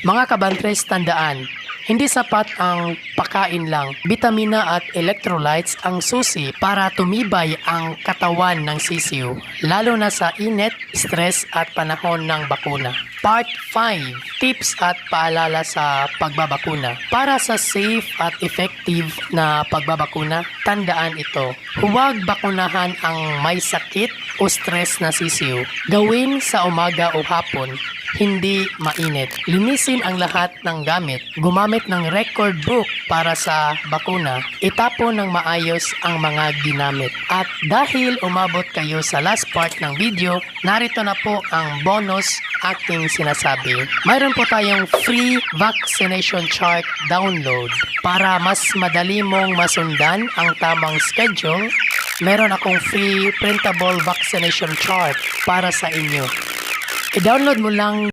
Mga kabantres, tandaan, hindi sapat ang pakain lang. Bitamina at electrolytes ang susi para tumibay ang katawan ng sisiw, lalo na sa init, stress at panahon ng bakuna. Part 5. Tips at paalala sa pagbabakuna. Para sa safe at effective na pagbabakuna, tandaan ito. Huwag bakunahan ang may sakit o stress na sisiw. Gawin sa umaga o hapon, hindi mainit. Linisin ang lahat ng gamit. Gumamit ng record book para sa bakuna. Itapon ng maayos ang mga ginamit. At dahil umabot kayo sa last part ng video, narito na po ang bonus aking sinasabi. Mayroon po tayong free vaccination chart download. Para mas madali mong masundan ang tamang schedule, meron akong free printable vaccination chart para sa inyo. I-download mo lang